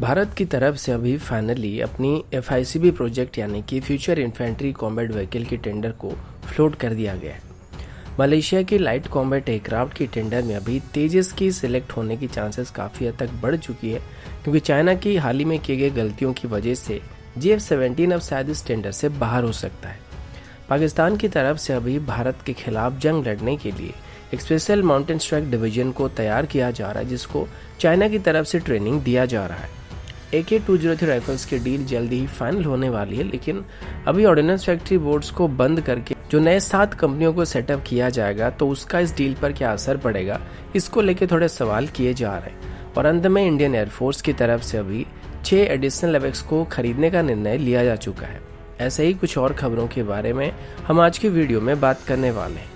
भारत की तरफ से अभी फाइनली अपनी FICB प्रोजेक्ट यानी कि फ्यूचर इन्फेंट्री कॉम्बैट व्हीकल के टेंडर को फ्लोट कर दिया गया है। मलेशिया की लाइट कॉम्बैट एयरक्राफ्ट की टेंडर में अभी तेजस की सिलेक्ट होने की चांसेस काफ़ी हद तक बढ़ चुकी है, क्योंकि चाइना की हाल ही में किए गए गलतियों की वजह से JF-17 अब शायद इस टेंडर से बाहर हो सकता है। पाकिस्तान की तरफ से अभी भारत के खिलाफ जंग लड़ने के लिए एक स्पेशल माउंटेन स्ट्राइक डिवीजन को तैयार किया जा रहा है, जिसको चाइना की तरफ से ट्रेनिंग दिया जा रहा है। AK-203 राइफल्स की डील जल्दी ही फाइनल होने वाली है, लेकिन अभी ऑर्डिनेंस फैक्ट्री बोर्ड्स को बंद करके जो नए 7 कंपनियों को सेटअप किया जाएगा, तो उसका इस डील पर क्या असर पड़ेगा, इसको लेके थोड़े सवाल किए जा रहे हैं। और अंत में इंडियन एयरफोर्स की तरफ से अभी 6 एडिशनल एवेक्स को खरीदने का निर्णय लिया जा चुका है। ऐसे ही कुछ और खबरों के बारे में हम आज की वीडियो में बात करने वाले हैं।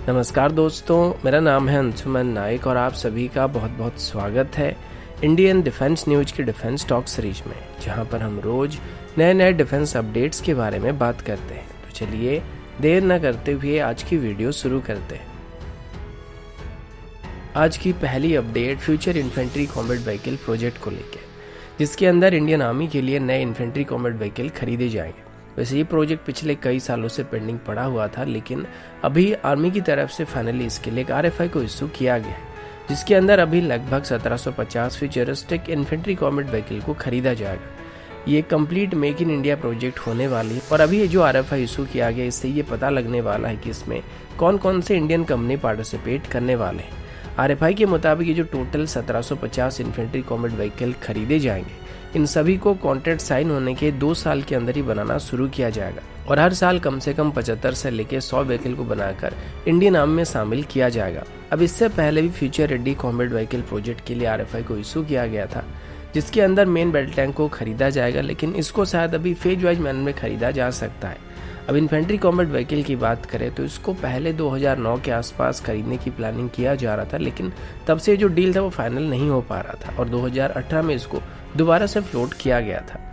नमस्कार दोस्तों, मेरा नाम है अंशुमन नाइक और आप सभी का बहुत बहुत स्वागत है इंडियन डिफेंस न्यूज की डिफेंस टॉक सीरीज में, जहां पर हम रोज नए नए डिफेंस अपडेट्स के बारे में बात करते हैं। तो चलिए देर न करते हुए आज की वीडियो शुरू करते हैं। आज की पहली update future infantry combat vehicle project को लेकर, जिसके अंदर इंडियन आर्मी के लिए नए इन्फेंट्री कॉम्बैट व्हीकल खरीदे जाएंगे। वैसे ये प्रोजेक्ट पिछले कई सालों से पेंडिंग पड़ा हुआ था, लेकिन अभी आर्मी की तरफ से फाइनली इसके लिए एक RFI को इशू किया गया है, जिसके अंदर अभी लगभग 1750 फ्यूचरिस्टिक इन्फेंट्री कॉम्बैट व्हीकल को खरीदा जाएगा। ये complete make in India project होने वाली है और अभी ये जो RFI इशू किया गया, इससे ये पता लगने वाला है कि इसमें कौन कौन से इंडियन कंपनी पार्टिसिपेट करने वाले हैं। RFI के मुताबिक ये जो टोटल 1750 इन्फेंट्री कॉम्बैट व्हीकल खरीदे जाएंगे, इन सभी को कॉन्ट्रैक्ट साइन होने के 2 साल के अंदर ही बनाना शुरू किया जाएगा और हर साल कम से कम 75 से लेकर 100 व्हीकल को बनाकर इंडियन आर्मी में शामिल किया जाएगा। अब इससे पहले भी future ready combat vehicle project के लिए RFI को इशू किया गया था, जिसके अंदर मेन बैटल टैंक को खरीदा जाएगा, लेकिन इसको शायद अभी फेज वाइज मैनर में खरीदा जा सकता है। अब इन्फेंट्री कॉम्बैट व्हीकल की बात करें तो इसको पहले 2009 के आसपास खरीदने की प्लानिंग किया जा रहा था, लेकिन तब से जो डील था वो फाइनल नहीं हो पा रहा था और 2018 में इसको दोबारा से फ्लोट किया गया था।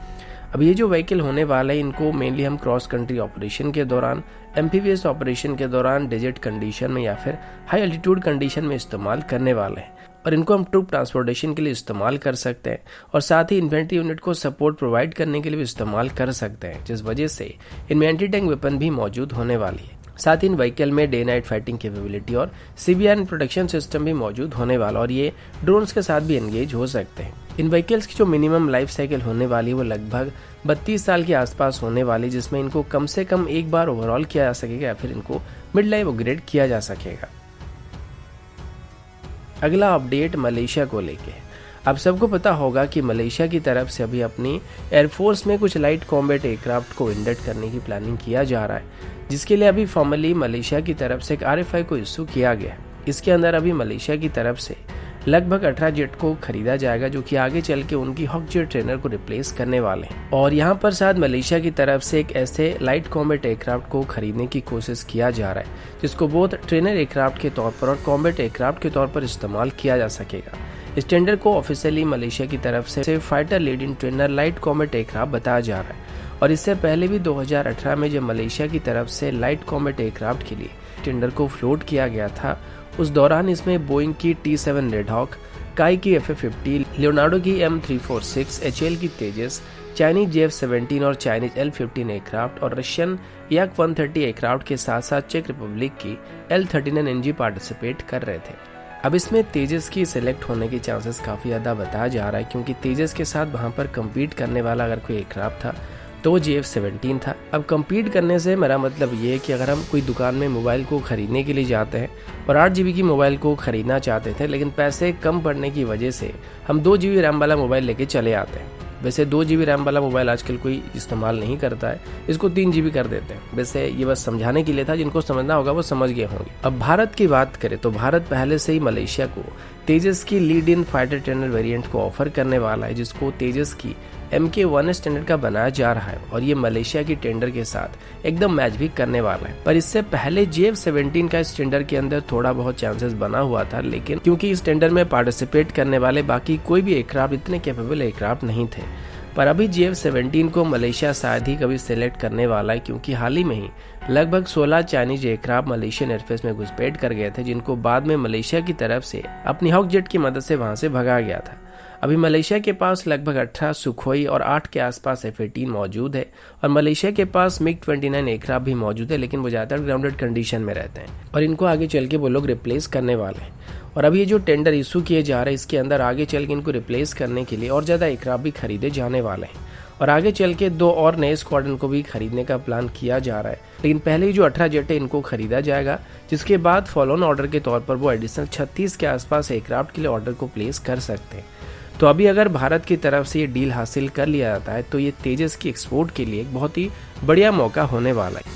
अब ये जो व्हीकल होने वाला है, इनको मेनली हम क्रॉस कंट्री ऑपरेशन के दौरान, एम्फीबियस ऑपरेशन के दौरान, डेजर्ट कंडीशन में या फिर हाई एल्टीट्यूड कंडीशन में इस्तेमाल करने वाले हैं और इनको हम ट्रूप ट्रांसपोर्टेशन के लिए इस्तेमाल कर सकते हैं और साथ ही इन्फेंट्री यूनिट को सपोर्ट प्रोवाइड करने के लिए भी इस्तेमाल कर सकते हैं, जिस वजह से इनमें एंटी टैंक वेपन भी मौजूद होने वाली है। साथ ही इन व्हीकल में डे नाइट फाइटिंग कैपेबिलिटी और CBRN प्रोटेक्शन सिस्टम भी मौजूद होने वाला और ये ड्रोन्स के साथ भी एंगेज हो सकते हैं। इन व्हीकल्स की जो मिनिमम लाइफ साइकिल होने वाली है वो लगभग 32 साल के आसपास होने वाली, जिसमें इनको कम से कम एक बार ओवरऑल किया जा सकेगा या फिर इनको मिड लाइफ अपग्रेड किया जा सकेगा। अगला अपडेट मलेशिया को लेके। आप सबको पता होगा कि मलेशिया की तरफ से अभी अपनी एयरफोर्स में कुछ लाइट कॉम्बैट एयरक्राफ्ट को इंडक्ट करने की प्लानिंग किया जा रहा है, जिसके लिए अभी फॉर्मली मलेशिया की तरफ से एक RFI को इशू किया गया है। इसके अंदर अभी मलेशिया की तरफ से लगभग 18 जेट को खरीदा जाएगा, जो कि आगे चल के उनकी हॉक जेट ट्रेनर को रिप्लेस करने वाले हैं। और यहाँ पर साथ मलेशिया की तरफ से एक ऐसे लाइट कॉम्बैट एयरक्राफ्ट को खरीदने की कोशिश किया जा रहा है, जिसको बोथ ट्रेनर एयरक्राफ्ट के तौर पर और कॉम्बैट एयरक्राफ्ट के तौर पर इस्तेमाल किया जा सकेगा। इस टेंडर को ऑफिशियली मलेशिया की तरफ से fighter lead in trainer light combat aircraft बताया जा रहा है और इससे पहले भी 2018 में जब मलेशिया की तरफ से लाइट कॉम्बैट एयरक्राफ्ट के लिए टेंडर को फ्लोट किया गया था, उस दौरान इसमें बोइंग की T-7 रेड हॉक, काई की FA-50, लियोनार्डो की M346, HAL की तेजस, चाइनीज JF-17 और चाइनीज L-15 एयरक्राफ्ट और रशियन Yak-130 एयरक्राफ्ट के साथ साथ चेक रिपब्लिक की L-39NG पार्टिसिपेट कर रहे थे। अब इसमें तेजस की सिलेक्ट होने की चांसेस काफ़ी ज़्यादा बताया जा रहा है, क्योंकि तेजस के साथ वहाँ पर कम्पीट करने वाला अगर कोई एयरक्राफ्ट था तो वो JF-17 था। अब कम्पीट करने से मेरा मतलब ये है कि अगर हम कोई दुकान में मोबाइल को खरीदने के लिए जाते हैं और 8 GB की मोबाइल को खरीदना चाहते थे, लेकिन पैसे कम पड़ने की वजह से हम 2 GB रैम वाला मोबाइल लेके चले आते हैं। वैसे 2 GB रैम वाला मोबाइल आजकल कोई इस्तेमाल नहीं करता है, इसको 3 GB कर देते हैं। वैसे ये बस समझाने के लिए था, जिनको समझना होगा वो समझ गए होंगे। अब भारत की बात करें तो भारत पहले से ही मलेशिया को तेजस की lead in fighter trainer variant को ऑफर करने वाला है, जिसको तेजस की MK-1 स्टैंडर्ड का बनाया जा रहा है और ये मलेशिया की टेंडर के साथ एकदम मैच भी करने वाला है। पर इससे पहले JF-17 का इस टेंडर के अंदर थोड़ा बहुत चांसेस बना हुआ था, लेकिन क्योंकि इस टेंडर में पार्टिसिपेट करने वाले बाकी कोई भी एयरक्राफ्ट इतने कैपेबल एयरक्राफ्ट नहीं थे। पर अभी JF-17 को मलेशिया शायद ही कभी सिलेक्ट करने वाला है, क्योंकि हाल ही में ही लगभग 16 चाइनीज एयरक्राफ्ट मलेशियन एयरफेस में घुसपैठ कर गए थे, जिनको बाद में मलेशिया की तरफ से अपनी हॉक जेट की मदद से वहां से भगा गया था। अभी मलेशिया के पास लगभग 18 सुखोई और 8 के आसपास F-18 मौजूद है और मलेशिया के पास MiG-29 एयरक्राफ्ट भी मौजूद है, लेकिन वो ज़्यादातर ग्राउंडेड कंडीशन में रहते हैं और इनको आगे चल के वो लोग रिप्लेस करने वाले हैं। और अभी ये जो टेंडर इशू किए जा रहे हैं इसके अंदर आगे चल के इनको रिप्लेस करने के लिए और ज़्यादा एयरक्राफ्ट भी खरीदे जाने वाले हैं और आगे चल के 2 और नए स्क्वाड्रन को भी खरीदने का प्लान किया जा रहा है। लेकिन पहले ही जो 18 जेट है इनको खरीदा जाएगा, जिसके बाद फॉलो ऑन ऑर्डर के तौर पर वो एडिशनल 36 के आसपास एयरक्राफ्ट के लिए ऑर्डर को प्लेस कर सकते हैं। तो अभी अगर भारत की तरफ से ये डील हासिल कर लिया जाता है तो ये तेजस की एक्सपोर्ट के लिए एक बहुत ही बढ़िया मौका होने वाला है।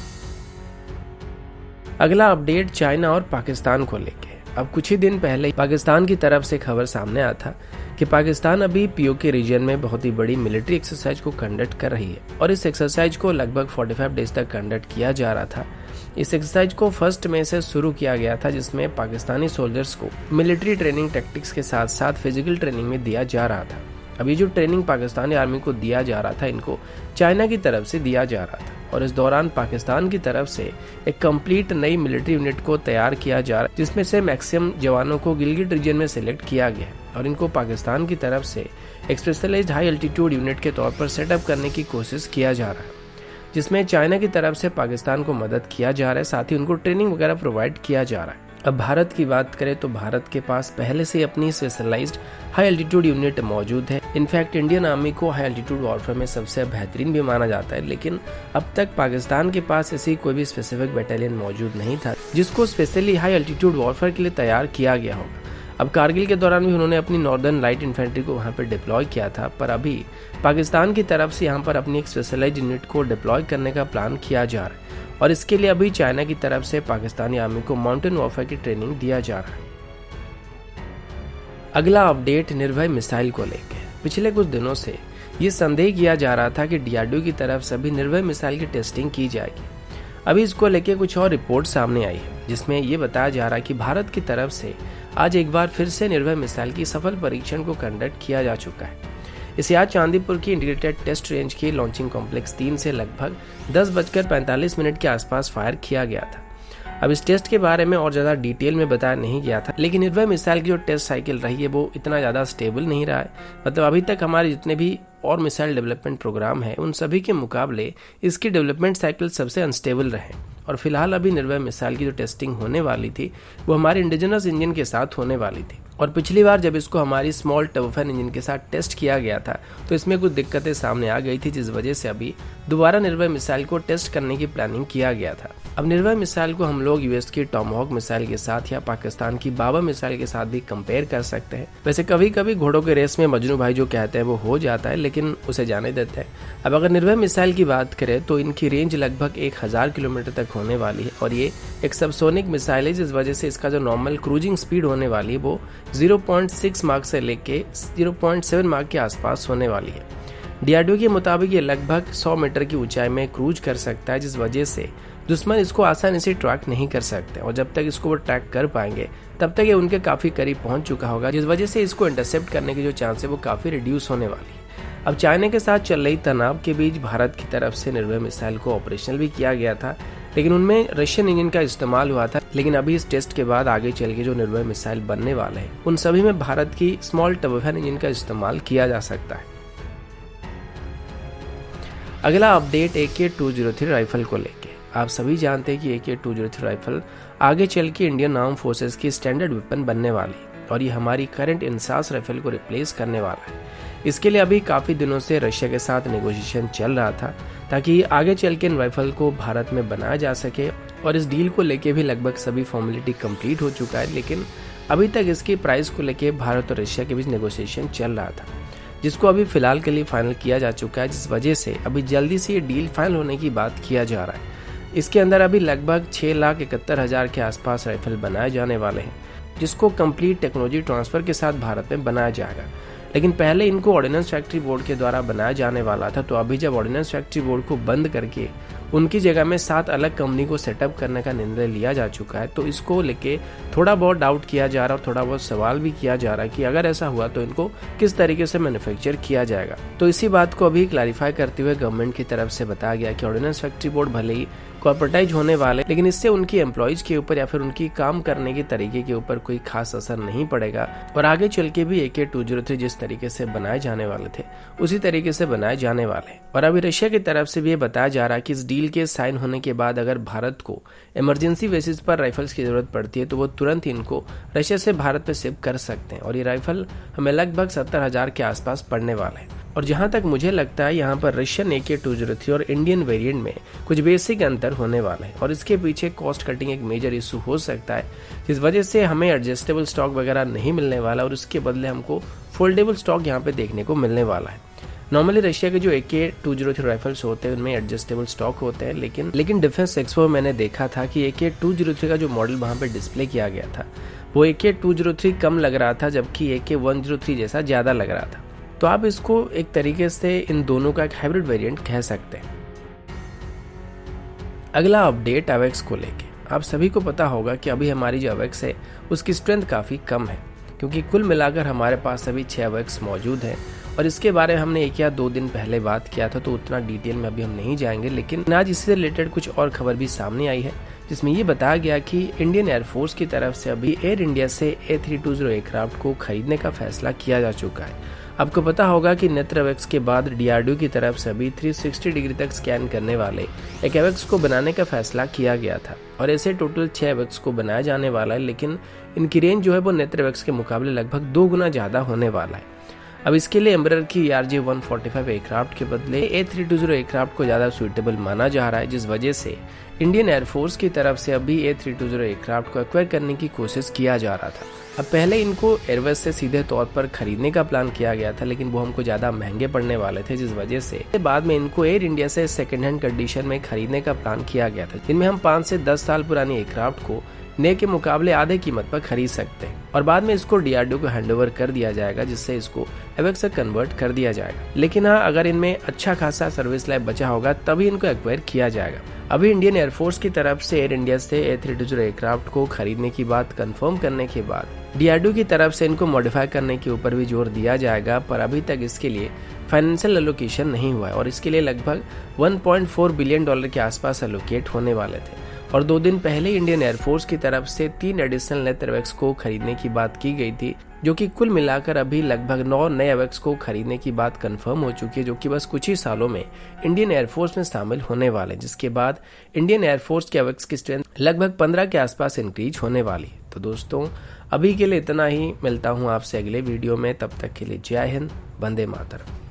अगला अपडेट चाइना और पाकिस्तान को लेके। अब कुछ ही दिन पहले पाकिस्तान की तरफ से खबर सामने आया था कि पाकिस्तान अभी POK रीजन में बहुत ही बड़ी मिलिट्री एक्सरसाइज को कंडक्ट कर रही है और इस एक्सरसाइज को लगभग 45 डेज तक कंडक्ट किया जा रहा था। इस एक्सरसाइज को 1 मई से शुरू किया गया था, जिसमें पाकिस्तानी सोल्जर्स को मिलिट्री ट्रेनिंग टैक्टिक्स के साथ साथ फिजिकल ट्रेनिंग में दिया जा रहा था। अब ये जो ट्रेनिंग पाकिस्तानी आर्मी को दिया जा रहा था इनको चाइना की तरफ से दिया जा रहा था और इस दौरान पाकिस्तान की तरफ से एक कंप्लीट नई मिलिट्री यूनिट को तैयार किया जा रहा है, जिसमें से मैक्सिमम जवानों को गिलगिट रीजन में सिलेक्ट किया गया और इनको पाकिस्तान की तरफ से एक स्पेशलाइज्ड हाई एल्टीट्यूड यूनिट के तौर पर सेटअप करने की कोशिश किया जा रहा है, जिसमें चाइना की तरफ से पाकिस्तान को मदद किया जा रहा है, साथ ही उनको ट्रेनिंग वगैरह प्रोवाइड किया जा रहा है। अब भारत की बात करें तो भारत के पास पहले से अपनी स्पेशलाइज्ड हाई एल्टीट्यूड यूनिट मौजूद है। इनफैक्ट इंडियन आर्मी को हाई एल्टीट्यूड वॉरफेयर में सबसे बेहतरीन भी माना जाता है, लेकिन अब तक पाकिस्तान के पास ऐसी कोई भी स्पेसिफिक बैटालियन मौजूद नहीं था जिसको स्पेशली हाई एल्टीट्यूड वॉरफेयर के लिए तैयार किया गया होगा। अब कारगिल के दौरान भी उन्होंने अपनी नॉर्दर्न लाइट इन्फेंट्री को वहां पर डिप्लॉय किया था, पर अभी पाकिस्तान की तरफ से यहाँ पर अपनी एक स्पेशलाइज्ड यूनिट को डिप्लॉय करने का प्लान किया जा रहा है और इसके लिए अभी चाइना की तरफ से पाकिस्तानी आर्मी को माउंटेन वॉरफेयर की ट्रेनिंग दिया जा रहा है। अगला अपडेट निर्भय मिसाइल को लेकर। पिछले कुछ दिनों से ये संदेह किया जा रहा था कि DRDO की तरफ से अभी निर्भय मिसाइल की टेस्टिंग की जाएगी। अभी इसको लेकर कुछ और रिपोर्ट सामने आई है, जिसमें ये बताया जा रहा है कि भारत की तरफ से आज एक बार फिर से निर्भय मिसाइल की सफल परीक्षण को कंडक्ट किया जा चुका है। इसे आज चांदीपुर की इंटीग्रेटेड टेस्ट रेंज के लॉन्चिंग कॉम्प्लेक्स 3 से लगभग 10:45 के आसपास फायर किया गया था। अब इस टेस्ट के बारे में और ज़्यादा डिटेल में बताया नहीं गया था, लेकिन निर्भय मिसाइल की जो टेस्ट साइकिल रही है वो इतना ज़्यादा स्टेबल नहीं रहा है। मतलब अभी तक हमारे जितने भी और मिसाइल डेवलपमेंट प्रोग्राम है उन सभी के मुकाबले इसकी डेवलपमेंट साइकिल सबसे अनस्टेबल रहे और फिलहाल अभी निर्भय मिसाइल की जो टेस्टिंग होने वाली थी वो हमारे इंडिजिनस इंजन के साथ होने वाली थी और पिछली बार जब इसको हमारी स्मॉल टर्बोफैन इंजन के साथ टेस्ट किया गया था तो इसमें कुछ दिक्कतें सामने आ गई थी, जिस वजह से अभी दोबारा निर्भय मिसाइल को टेस्ट करने की प्लानिंग किया गया था। अब निर्भय मिसाइल को हम लोग US की टॉमहॉक मिसाइल के साथ या पाकिस्तान की बाबर मिसाइल के साथ भी कंपेयर कर सकते हैं। वैसे कभी कभी घोड़ों के रेस में मजनू भाई जो कहते हैं वो हो जाता है, लेकिन उसे जाने देते हैं। अब अगर निर्भय मिसाइल की बात करें तो इनकी रेंज लगभग 1000 किलोमीटर तक होने वाली है और ये एक सबसोनिक मिसाइल है, जिस वजह से इसका जो नॉर्मल क्रूजिंग स्पीड होने वाली है वो 0.6 मार्क से लेके 0.7 मार्क के आसपास होने वाली है। DRDO के मुताबिक ये लगभग 100 मीटर की ऊंचाई में क्रूज कर सकता है, जिस वजह से दुश्मन इसको आसानी से ट्रैक नहीं कर सकते और जब तक इसको वो ट्रैक कर पाएंगे तब तक ये उनके काफ़ी करीब पहुंच चुका होगा, जिस वजह से इसको इंटरसेप्ट करने की जो चांस है वो काफ़ी रिड्यूस होने वाली है। अब चाइना के साथ चल रही तनाव के बीच भारत की तरफ से निर्भय मिसाइल को ऑपरेशनल भी किया गया था, लेकिन उनमें रशियन इंजन का इस्तेमाल हुआ था। लेकिन अभी इस टेस्ट के बाद आगे चल के जो निर्भय मिसाइल बनने वाले हैं उन सभी में भारत की स्मॉल टर्बोफैन इंजन का इस्तेमाल किया जा सकता है। अगला अपडेट AK-203 राइफल को लेके। आप सभी जानते हैं कि AK-203 राइफल आगे चल के इंडियन आर्म फोर्सेस की स्टैंडर्ड वेपन बनने वाली है और ये हमारी करंट इंसास राइफल को रिप्लेस करने वाला है। इसके लिए अभी काफ़ी दिनों से रशिया के साथ नेगोशिएशन चल रहा था ताकि आगे चल के इन राइफल को भारत में बनाया जा सके और इस डील को लेके भी लगभग सभी फॉर्मेलिटी कंप्लीट हो चुका है, लेकिन अभी तक इसकी प्राइस को लेके भारत और रशिया के बीच नेगोशिएशन चल रहा था, जिसको अभी फिलहाल के लिए फाइनल किया जा चुका है, जिस वजह से अभी जल्दी से ये डील फाइनल होने की बात किया जा रहा है। इसके अंदर अभी लगभग 6,71,000 के आसपास राइफल बनाए जाने वाले हैं, जिसको कंप्लीट टेक्नोलॉजी ट्रांसफर के साथ भारत में बनाया जाएगा। लेकिन पहले इनको ऑर्डिनेंस फैक्ट्री बोर्ड के द्वारा बनाया जाने वाला था, तो अभी जब ऑर्डिनेंस फैक्ट्री बोर्ड को बंद करके उनकी जगह में 7 अलग कंपनी को सेटअप करने का निर्णय लिया जा चुका है, तो इसको लेके थोड़ा बहुत डाउट किया जा रहा है और थोड़ा बहुत सवाल भी किया जा रहा है कि अगर ऐसा हुआ तो इनको किस तरीके से मैन्युफैक्चर किया जाएगा। तो इसी बात को अभी क्लैरिफाई करते हुए गवर्नमेंट की तरफ से बताया गया कि ऑर्डिनेंस फैक्ट्री बोर्ड भले ही कॉर्पोरेटाइज होने वाले, लेकिन इससे उनकी एम्प्लॉयज के ऊपर या फिर उनकी काम करने के तरीके के ऊपर कोई खास असर नहीं पड़ेगा और आगे चल के भी AK-203 जिस तरीके से बनाए जाने वाले थे उसी तरीके से बनाए जाने वाले। और अभी रशिया की तरफ से भी ये बताया जा रहा है कि इस डील के साइन होने के बाद अगर भारत को इमरजेंसी बेसिस पर राइफल्स की जरूरत पड़ती है तो वो तुरंत इनको रशिया से भारत पे शिप कर सकते हैं और ये राइफल हमें लगभग 70,000 के आसपास पड़ने वाले हैं। और जहां तक मुझे लगता है यहाँ पर रशियन AK-203 और इंडियन वेरिएंट में कुछ बेसिक अंतर होने वाला है और इसके पीछे कॉस्ट कटिंग एक मेजर इशू हो सकता है, जिस वजह से हमें एडजस्टेबल स्टॉक वगैरह नहीं मिलने वाला और उसके बदले हमको फोल्डेबल स्टॉक यहाँ पे देखने को मिलने वाला है। नॉर्मली रशिया के जो AK-203 राइफल्स होते हैं उनमें एडजस्टेबल स्टॉक होते हैं, लेकिन डिफेंस एक्सपो में मैंने देखा था कि AK-203 का जो मॉडल वहाँ पे डिस्प्ले किया गया था वो AK-203 कम लग रहा था, जबकि AK-103 जैसा ज़्यादा लग रहा था। तो आप इसको एक तरीके से इन दोनों का एक हाइब्रिड वेरिएंट कह सकते हैं। अगला अपडेट AWACS को लेके। आप सभी को पता होगा कि अभी हमारी जो AWACS है उसकी स्ट्रेंथ काफ़ी कम है, क्योंकि कुल मिलाकर हमारे पास अभी 6 AWACS मौजूद हैं और इसके बारे में हमने 1 या 2 दिन पहले बात किया था, तो उतना डिटेल में अभी हम नहीं जाएंगे। लेकिन आज इससे रिलेटेड कुछ और खबर भी सामने आई है जिसमें ये बताया गया कि इंडियन एयरफोर्स की तरफ से अभी एयर इंडिया से A320 एयरक्राफ्ट को खरीदने का फैसला किया जा चुका है। आपको पता होगा कि नेत्र AWACS के बाद DRDO की तरफ से अभी 360 डिग्री तक स्कैन करने वाले एक AWACS को बनाने का फैसला किया गया था और ऐसे टोटल 6 AWACS को बनाया जाने वाला है, लेकिन इनकी रेंज जो है वो नेत्र AWACS के मुकाबले लगभग 2 गुना ज़्यादा होने वाला है। अब इसके लिए एम्ब्रेयर की ERJ-145 एयरक्राफ्ट के बदले A320 एयरक्राफ्ट को ज़्यादा सुइटेबल माना जा रहा है, जिस वजह से इंडियन एयरफोर्स की तरफ से अभी A320 एयरक्राफ्ट को एक्वायर करने की कोशिश किया जा रहा था। अब पहले इनको एयरवेज से सीधे तौर पर खरीदने का प्लान किया गया था, लेकिन वो हमको ज़्यादा महंगे पड़ने वाले थे, जिस वजह से बाद में इनको एयर इंडिया से सेकेंड हैंड कंडीशन में खरीदने का प्लान किया गया था, जिनमें हम 5 से 10 साल पुरानी एयरक्राफ्ट को नए के मुकाबले आधे कीमत पर खरीद सकते हैं और बाद में इसको DRDO को हैंडओवर कर दिया जाएगा, जिससे इसको AWACS से कन्वर्ट कर दिया जाएगा। लेकिन हाँ, अगर इनमें अच्छा खासा सर्विस लाइफ बचा होगा तभी इनको एक्वायर किया जाएगा। अभी इंडियन एयरफोर्स की तरफ से एयर इंडिया से A320 एयरक्राफ्ट को खरीदने की बात कंफर्म करने के बाद DRDO की तरफ से इनको मॉडिफाई करने के ऊपर भी जोर दिया जाएगा, पर अभी तक इसके लिए फाइनेंशियल एलोकेशन नहीं हुआ है और इसके लिए लगभग $1.4 बिलियन के आसपास एलोकेट होने वाले थे। और 2 दिन पहले इंडियन एयरफोर्स की तरफ से 3 एडिशनल नेत्र AWACS को खरीदने की बात की गई थी, जो कि कुल मिलाकर अभी लगभग 9 नए AWACS को खरीदने की बात कंफर्म हो चुकी है, जो कि बस कुछ ही सालों में इंडियन एयरफोर्स में शामिल होने वाले, जिसके बाद इंडियन एयरफोर्स के AWACS की स्ट्रेंथ लगभग 15 के आसपास इंक्रीज होने वाली। तो दोस्तों, अभी के लिए इतना ही। मिलता हूँ आपसे अगले वीडियो में, तब तक के लिए जय हिंद, वंदे मातरम।